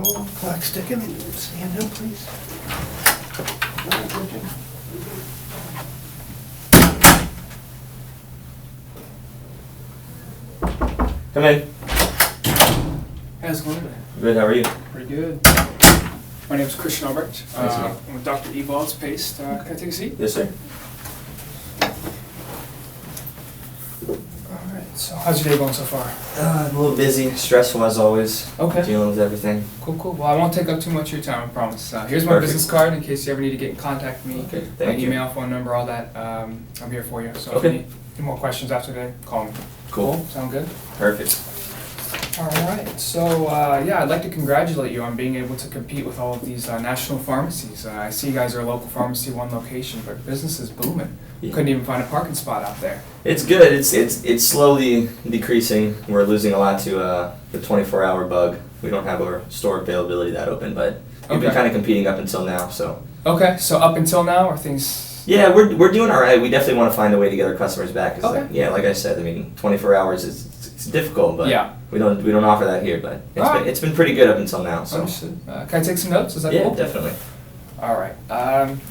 roll, clock ticking. Stand up, please. Come in. How's it going today? Good, how are you? Pretty good. My name is Christian Albrecht. I'm with Dr. Evolve's Paste. Can I take a seat? Yes, sir. Alright, so how's your day going so far? I'm a little busy, stressful as always. Okay. Dealing with everything. Cool. Well, I won't take up too much of your time, I promise. Here's my Perfect. business card in case you ever need to get in contact with me. Okay, My thank you. email, phone number, all that. I'm here for you. So if Okay. you need any more questions after today, call me. Cool. Sound good? Perfect. Alright, so yeah, I'd like to congratulate you on being able to compete with all of these national pharmacies. I see you guys are a local pharmacy, one location, but business is booming. Yeah. Couldn't even find a parking spot out there. It's good. It's slowly decreasing. We're losing a lot to the 24-hour bug. We don't have our store availability that open, but we've been Okay. kind of competing up until now. So Okay, so up until now, are things... yeah, we're doing all right. We definitely want to find a way to get our customers back. 'Cause Okay. like, yeah, like I said, I mean, 24 hours is it's difficult, but Yeah. we don't offer that here. But Alright. it's been pretty good up until now. So Understood. Can I take some notes? Is that yeah, cool? definitely. Alright,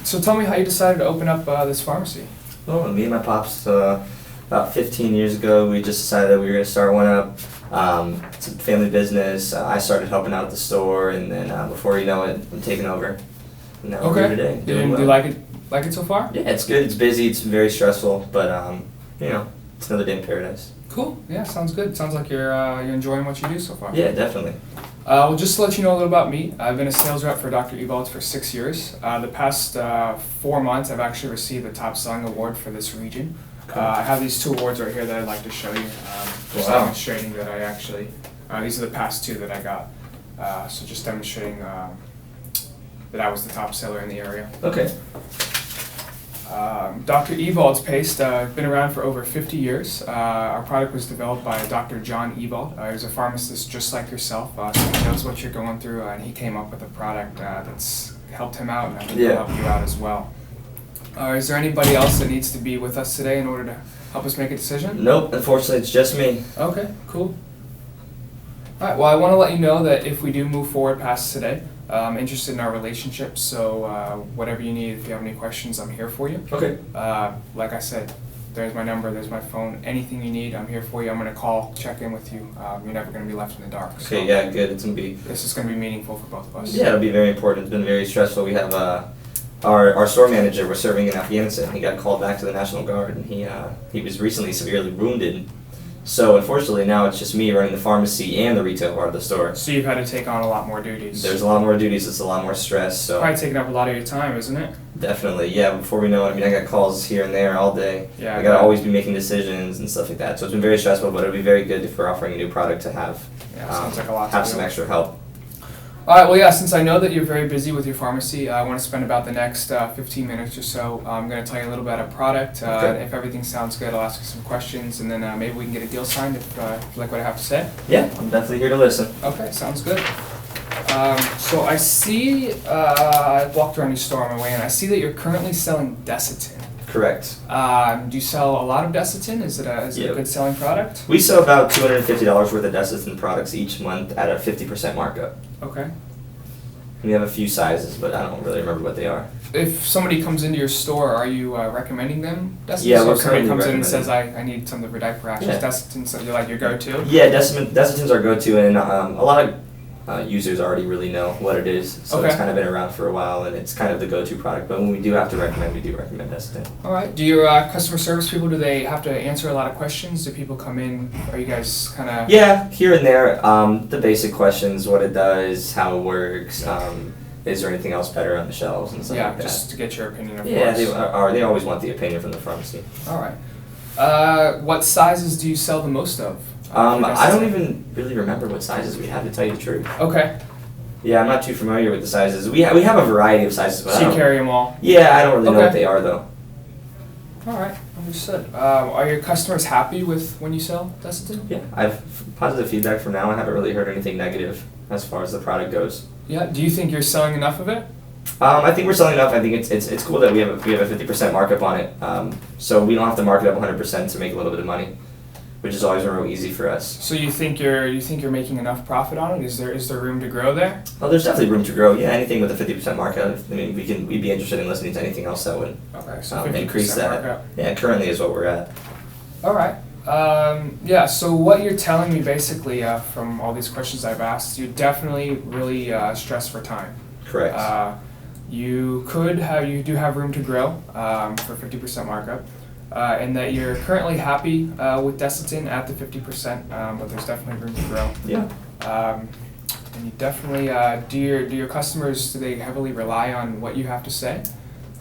so tell me how you decided to open up this pharmacy. Well, me and my pops, about 15 years ago, we just decided that we were going to start one up. It's a family business. I started helping out at the store, and then before you know it, I'm taking over. And now we're here today. Do doing you well. like it so far? Yeah, it's good. It's busy. It's very stressful, but you know, it's another day in paradise. Cool. Yeah, sounds good. Sounds like you're enjoying what you do so far. Yeah, definitely. Well, just to let you know a little about me, I've been a sales rep for Dr. Evolve for 6 years. The past 4 months, I've actually received the top selling award for this region. Cool. I have these 2 awards right here that I'd like to show you, just Wow. demonstrating that I actually, these are the past 2 that I got. So just demonstrating that I was the top seller in the area. Okay. Dr. Evolve's Paste, been around for over 50 years. Our product was developed by Dr. John Evold. He was a pharmacist just like yourself, so he knows what you're going through, and he came up with a product that's helped him out, and I think Yeah. will help you out as well. Is there anybody else that needs to be with us today in order to help us make a decision? Nope, unfortunately, it's just me. Okay, cool. Alright, well, I want to let you know that if we do move forward past today, I'm interested in our relationship, so whatever you need, if you have any questions, I'm here for you. Okay. Like I said, there's my number, there's my phone, anything you need, I'm here for you. I'm going to call, check in with you. You're never going to be left in the dark. So Okay, yeah, good. It's going to be... this is going to be meaningful for both of us. Yeah, it'll be very important. It's been very stressful. We have our store manager was serving in Afghanistan. He got called back to the National Guard, and he was recently severely wounded. So unfortunately, now it's just me running the pharmacy and the retail part of the store. So you've had to take on a lot more duties. There's a lot more duties. It's a lot more stress. So Probably taking up a lot of your time, isn't it? definitely, yeah. Before we know it, I mean, I got calls here and there all day. Yeah. I gotta always be making decisions and stuff like that. So it's been very stressful, but it'll be very good if we're offering a new product to have Yeah, sounds like a lot to have do. some extra help. Alright, well yeah, since I know that you're very busy with your pharmacy, I want to spend about the next 15 minutes or so. I'm going to tell you a little bit about our product. Okay. If everything sounds good, I'll ask you some questions, and then maybe we can get a deal signed if you like what I have to say. Yeah, I'm definitely here to listen. Okay, sounds good. So I see, I walked around your store on my way in. I see that you're currently selling Desitin. Correct. Do you sell a lot of Desitin? Is it a Yeah. good selling product? We sell about $250 worth of Desitin products each month at a 50% markup. Okay. We have a few sizes, but I don't really remember what they are. If somebody comes into your store, are you recommending them Desitin? Yeah, so we're if somebody currently comes in and recommending. says, I need something for diaper rashes, Yeah. Desitin, so you're like your go-to? Yeah, Desitin's our go-to, and a lot of users already really know what it is, so it's Okay. kind of been around for a while, and it's kind of the go-to product. But when we do have to recommend, we do recommend Desitin. All right. Do your customer service people, do they have to answer a lot of questions? Do people come in? Are you guys kind of... Yeah, here and there, the basic questions, what it does, how it works, is there anything else better on the shelves and stuff Yeah, like that. just to get your opinion, of Yeah, course. they always want the opinion from the pharmacy. All right. What sizes do you sell the most of? For I don't Desitin? even really remember what sizes we have, to tell you the truth. Okay. Yeah, I'm not too familiar with the sizes. We have a variety of sizes, but So I you don't, carry them all? yeah, I don't really know Okay. what they are though. All right. Understood. Are your customers happy with when you sell Desitin? Yeah, I've positive feedback from now. I haven't really heard anything negative as far as the product goes. Yeah. Do you think you're selling enough of it? I think we're selling enough. I think it's cool that we have a 50% markup on it. So we don't have to mark it up 100% to make a little bit of money. which is always real easy for us. So you think you're making enough profit on it? Is there room to grow there? Well, there's definitely room to grow. Yeah, anything with a 50% markup. I mean, we'd be interested in listening to anything else that would Okay, so 50% increase that. markup. Yeah, currently is what we're at. All right. Yeah, so what you're telling me basically from all these questions I've asked, you're definitely really stressed for time. Correct. You do have room to grow for 50% markup, and that you're currently happy with Desitin at the 50%, but there's definitely room to grow. Yeah. And you definitely, do your customers, do they heavily rely on what you have to say?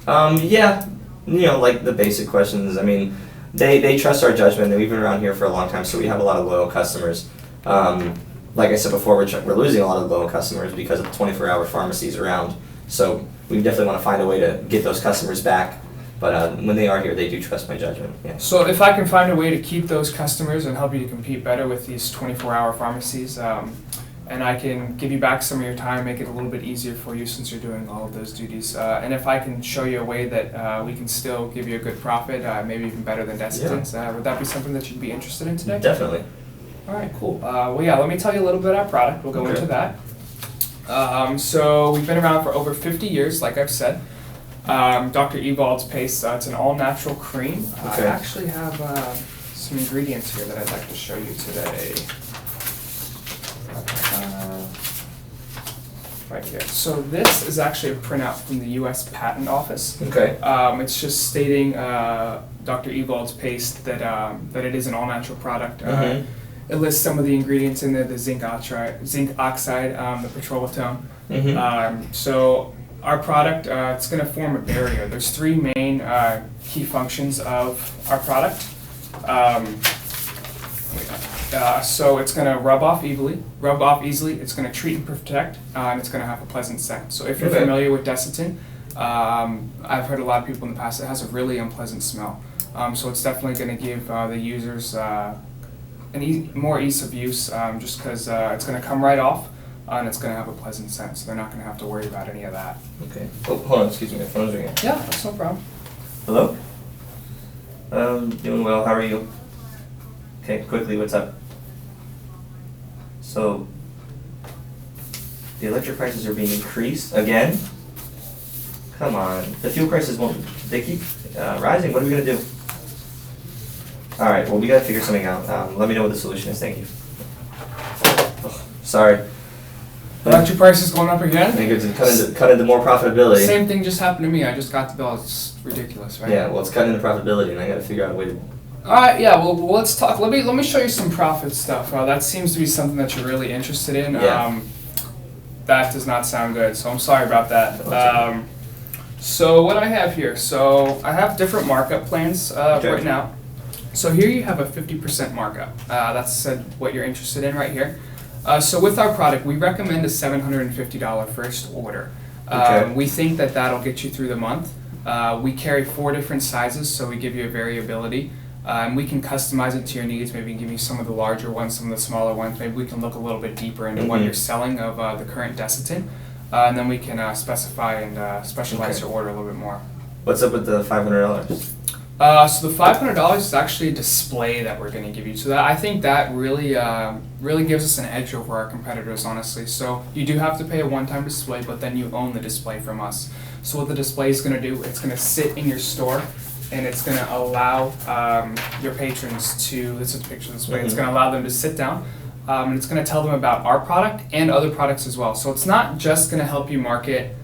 Yeah, like the basic questions. I mean, they trust our judgment. We've been around here for a long time, so we have a lot of loyal customers. Like I said before, we're losing a lot of loyal customers because of the 24-hour pharmacies around. So we definitely want to find a way to get those customers back. But when they are here, they do trust my judgment. Yeah. So if I can find a way to keep those customers and help you to compete better with these 24-hour pharmacies, and I can give you back some of your time, make it a little bit easier for you since you're doing all of those duties, and if I can show you a way that we can still give you a good profit, maybe even better than Desitin's, would that be something that you'd be interested in today? Definitely. All right, cool. Well, yeah, let me tell you a little bit about our product. We'll go into that. So we've been around for over 50 years, like I've said. Dr. Ewald's paste, it's an all-natural cream. I actually have some ingredients here that I'd like to show you today. Right here. So this is actually a printout from the U.S. Patent Office. Okay. It's just stating Dr. Ewald's paste that it is an all-natural product. It lists some of the ingredients in there: the zinc oxide, the petrolitone. So our product, it's going to form a barrier. There's three main key functions of our product. So it's going to rub off easily. It's going to treat and protect, and it's going to have a pleasant scent. So if you're familiar with Desitin, I've heard a lot of people in the past, it has a really unpleasant smell. So it's definitely going to give the users more ease of use, just because it's going to come right off, and it's going to have a pleasant scent. So they're not going to have to worry about any of that. Okay. Oh, hold on. Excuse me. My phone's ringing. Yeah, that's no problem. Hello? Doing well. How are you? Okay, quickly, what's up? So, the electric prices are being increased again? Come on. The fuel prices they keep rising. What are we going to do? Alright, well, we got to figure something out. Let me know what the solution is. Thank you. Oh, sorry. Electric prices going up again? I think it's cut into more profitability. Same thing just happened to me. I just got the bill. It's ridiculous, right? Yeah, well, it's cutting into profitability, and I got to figure out a way to... Alright, yeah, well, let's talk. Let me show you some profit stuff. That seems to be something that you're really interested in. Yeah. That does not sound good, so I'm sorry about that. So what I have here, so I have different markup plans right now. So here you have a 50% markup. That's what you're interested in right here. So with our product, we recommend a $750 first order. We think that that'll get you through the month. We carry 4 different sizes, so we give you a variability. And we can customize it to your needs. Maybe give you some of the larger ones, some of the smaller ones. Maybe we can look a little bit deeper into what you're selling of the current Desitin. And then we can specify and specialize your order a little bit more. What's up with the $500? So the $500 is actually a display that we're going to give you. So that, I think that really gives us an edge over our competitors, honestly. So you do have to pay a one-time display, but then you own the display from us. So what the display is going to do, it's going to sit in your store, and it's going to allow your patrons to, this is a picture of the display, it's going to allow them to sit down, and it's going to tell them about our product and other products as well. So it's not just going to help you market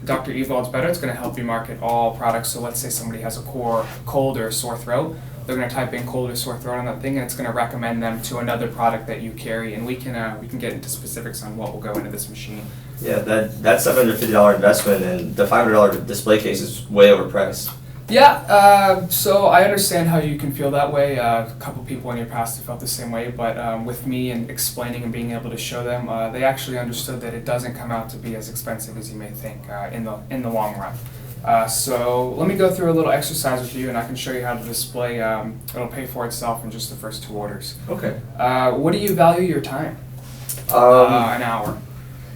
Dr. Ewald's better, it's going to help you market all products. So let's say somebody has a cold or sore throat, they're going to type in cold or sore throat on that thing, and it's going to recommend them to another product that you carry, and we can get into specifics on what will go into this machine. Yeah, that $750 investment and the $500 display case is way overpriced. Yeah, so I understand how you can feel that way. A couple people in your past have felt the same way, but with me and explaining and being able to show them, they actually understood that it doesn't come out to be as expensive as you may think in the long run. So let me go through a little exercise with you, and I can show you how to display. It'll pay for itself in just the first 2 orders. Okay. What do you value your time? An hour.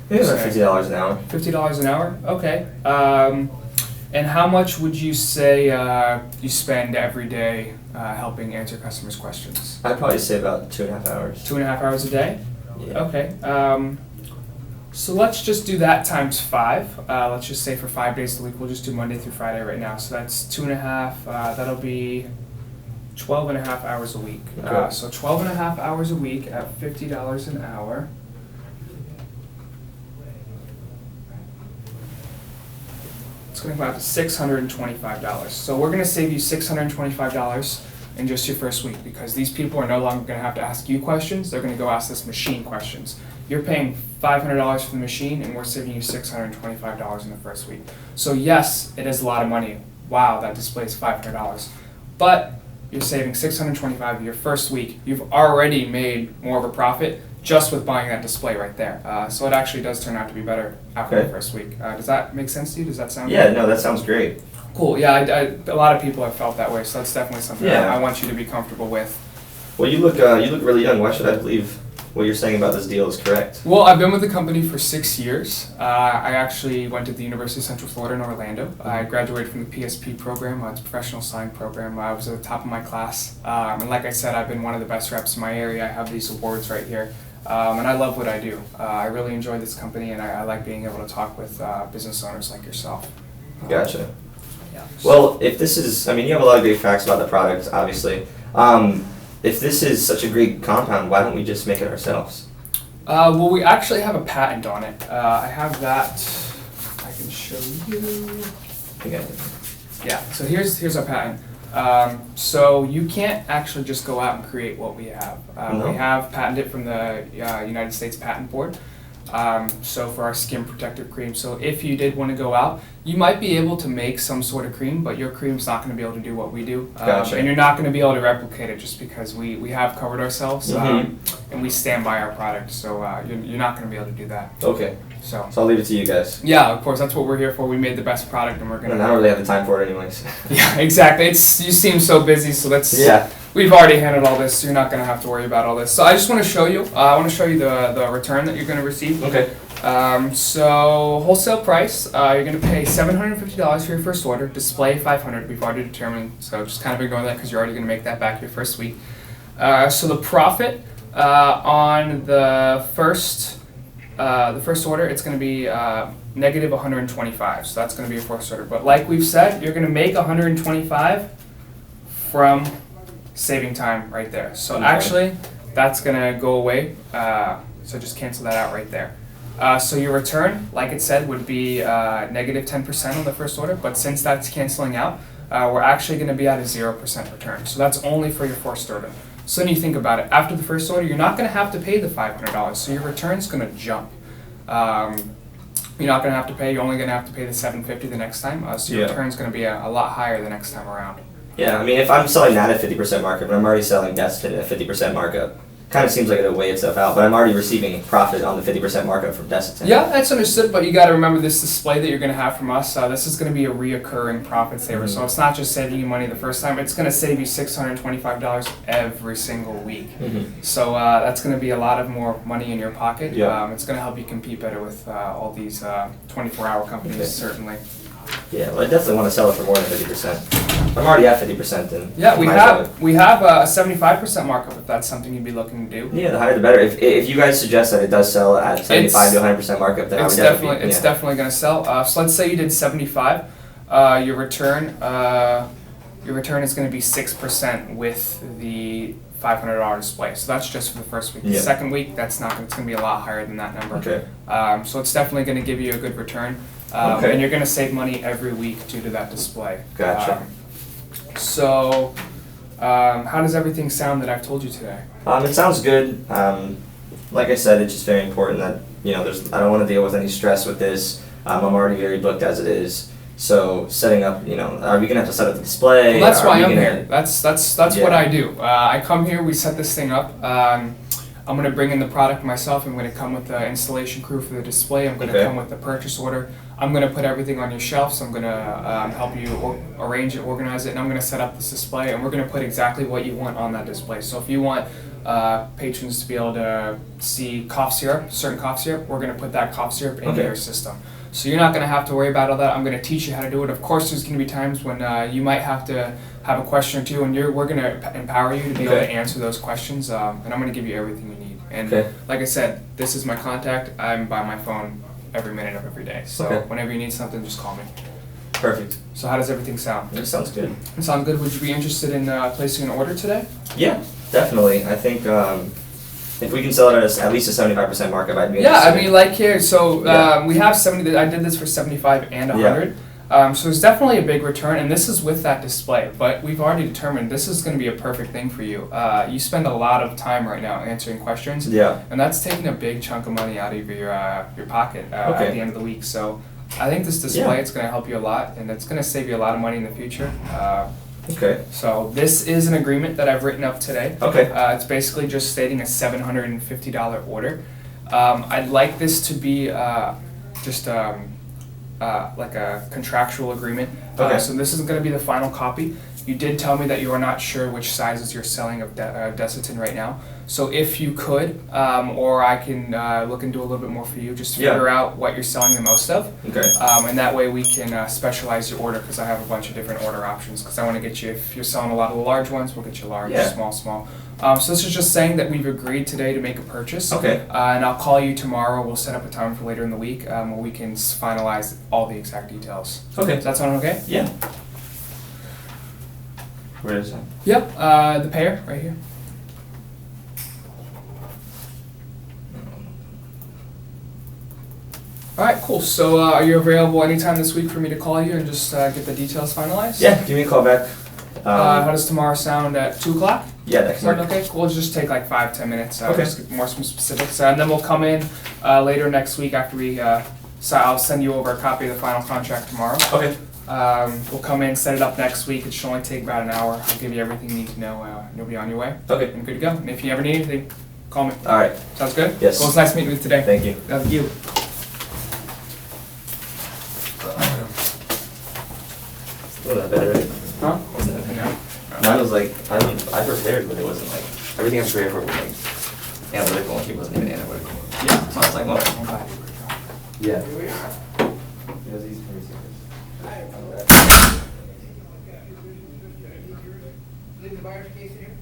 Maybe about $50 an hour. $50 an hour? Okay. And how much would you say you spend every day helping answer customers' questions? I'd probably say about 2.5 hours. 2.5 hours a day? Yeah. Okay. So let's just do that times 5. Let's just say for 5 days a week, we'll just do Monday through Friday right now. So that's 2.5, that'll be 12.5 hours a week. Okay. So 12.5 hours a week at $50 an hour. It's going to come out to $625. So we're going to save you $625 in just your first week, because these people are no longer going to have to ask you questions. They're going to go ask this machine questions. You're paying $500 for the machine, and we're saving you $625 in the first week. So yes, it is a lot of money. Wow, that display is $500. But you're saving $625 your first week. You've already made more of a profit just with buying that display right there. So it actually does turn out to be better after the first week. Does that make sense to you? Does that sound Yeah, good? no, that sounds great. Cool. Yeah, a lot of people have felt that way, so that's definitely something Yeah. I want you to be comfortable with. Well, you look really young. Why should I believe what you're saying about this deal is correct? Well, I've been with the company for 6 years. I actually went to the University of Central Florida in Orlando. I graduated from the PSP program. It's a professional sign program. I was at the top of my class. And like I said, I've been one of the best reps in my area. I have these awards right here. And I love what I do. I really enjoy this company, and I like being able to talk with business owners like yourself. Gotcha. Yeah. Well, if this is, I mean, you have a lot of great facts about the product, obviously. If this is such a great compound, why don't we just make it ourselves? Well, we actually have a patent on it. I have that. I can show you. Okay. Yeah. So here's our patent. So you can't actually just go out and create what we have. No? We have patented it from the United States Patent Board. So for our skin protective cream. So if you did want to go out, you might be able to make some sort of cream, but your cream's not going to be able to do what we do. Gotcha. And you're not going to be able to replicate it just because we have covered ourselves and we stand by our product. So you're not going to be able to do that. Okay. So I'll leave it to you guys. yeah, of course, that's what we're here for. We made the best product, and we're going And to... I don't really have the time for it anyways. Yeah, exactly. You seem so busy, so that's... Yeah. We've already handled all this, so you're not going to have to worry about all this. So I just want to show you. I want to show you the return that you're going to receive. Okay. So wholesale price, you're going to pay $750 for your first order. Display $500. We've already determined. So just kind of ignore that because you're already going to make that back your first week. So the profit on the first order, it's going to be negative 125. So that's going to be your first order. But like we've said, you're going to make 125 from saving time right there. So Okay. actually, that's going to go away. So just cancel that out right there. So your return, like it said, would be negative 10% on the first order. But since that's canceling out, we're actually going to be at a 0% return. So that's only for your first order. So then you think about it. After the first order, you're not going to have to pay the $500. So your return's going to jump. You're not going to have to pay. You're only going to have to pay the $750 the next time. So your return's going to be a lot higher the next time around. Yeah, I mean, if I'm selling that at 50% markup, and I'm already selling Destin at 50% markup, kind of seems like it'll weigh itself out, but I'm already receiving profit on the 50% markup from Destin. Yeah, that's understood, but you got to remember this display that you're going to have from us, this is going to be a reoccurring profit saver. Mm-hmm. So it's not just saving you money the first time, it's going to save you $625 every single week. Mm-hmm. So that's going to be a lot of more money in your pocket. Yeah. It's going to help you compete better with all these 24-hour companies, Okay. certainly. Yeah, well, I definitely want to sell it for more than 50%. I'm already at 50%, then. Yeah, we might as have well. a 75% markup if that's something you'd be looking to do. Yeah, the higher the better. If you guys suggest that it does sell at 75 to 100% markup, then I would definitely. It's definitely going to sell. So let's say you did 75. Your return is going to be 6% with the $500 display. So that's just for the first week. The Yeah. second week, it's going to be a lot higher than that number. Okay. So it's definitely going to give you a good return. Okay. And you're going to save money every week due to that display. Gotcha. So how does everything sound that I've told you today? It sounds good. Like I said, it's just very important that I don't want to deal with any stress with this. I'm already very booked as it is. So setting up, are we gonna have to set up the display? Well, that's Are why we I'm gonna- here. That's what I do. I come here, we set this thing up. I'm going to bring in the product myself. I'm going to come with the installation crew for the display. I'm going to Okay. come with the purchase order. I'm going to put everything on your shelf. So I'm going to help you arrange it, organize it, and I'm going to set up this display. And we're going to put exactly what you want on that display. So if you want patrons to be able to see cough syrup, certain cough syrup, we're going to put that cough syrup into Okay. your system. So you're not going to have to worry about all that. I'm going to teach you how to do it. Of course, there's going to be times when you might have to have a question or two, and we're going to empower you to be able to Okay. answer those questions, and I'm going to give you everything you need. And Okay. like I said, this is my contact. I'm by my phone every minute of every day. So Okay. whenever you need something, just call me. Perfect. So how does everything sound? It sounds good. Sound good? Would you be interested in placing an order today? Yeah, definitely. I think if we can sell it at least a 75% markup, I'd be Yeah, I interested. mean, like here, so Yeah. we have 70. I did this for 75 and 100. So it's definitely a big return, and this is with that display. But we've already determined this is going to be a perfect thing for you. You spend a lot of time right now answering questions, Yeah. and that's taking a big chunk of money out of your pocket at Okay. the end of the week. So I think this display Yeah. it's going to help you a lot, and it's going to save you a lot of money in the future. Okay. So this is an agreement that I've written up today. Okay. It's basically just stating a $750 order. I'd like this to be just like a contractual agreement. Okay. So this is going to be the final copy. You did tell me that you are not sure which sizes you're selling of Desitin right now. So if you could, or I can look into a little bit more for you, just Yeah. figure out what you're selling the most of. Okay. And that way we can specialize your order, because I have a bunch of different order options, because I want to get you, if you're selling a lot of the large ones, we'll get you large, Yeah. small. So this is just saying that we've agreed today to make a purchase. Okay. And I'll call you tomorrow. We'll set up a time for later in the week where we can finalize all the exact details. Okay. Does that sound okay? Yeah. Where is that? Yep. The payer right here. All right, cool. So are you available anytime this week for me to call you and just get the details finalized? Yeah. Give me a call back. How does tomorrow sound at 2 o'clock? Yeah, that can Sound work. okay? Cool. It'll just take like 5-10 minutes. Okay. Just get more some specifics, and then we'll come in later next week after we. So I'll send you over a copy of the final contract tomorrow. Okay. We'll come in, set it up next week. It should only take about an hour. I'll give you everything you need to know. You'll be on your way. Okay. And good to go. And if you ever need anything, call me. All right. Sounds good? Yes. Well, it's nice meeting you today. Thank you. Thank you. Wasn't that bad, right? Huh? Wasn't that No. bad? Mine was like, I prepared, but it wasn't like, everything I prepared for was like analytical, and he wasn't even analytical. Yeah. So I was like, well. I'm glad you were here. Yeah. Leave the buyer's case in here?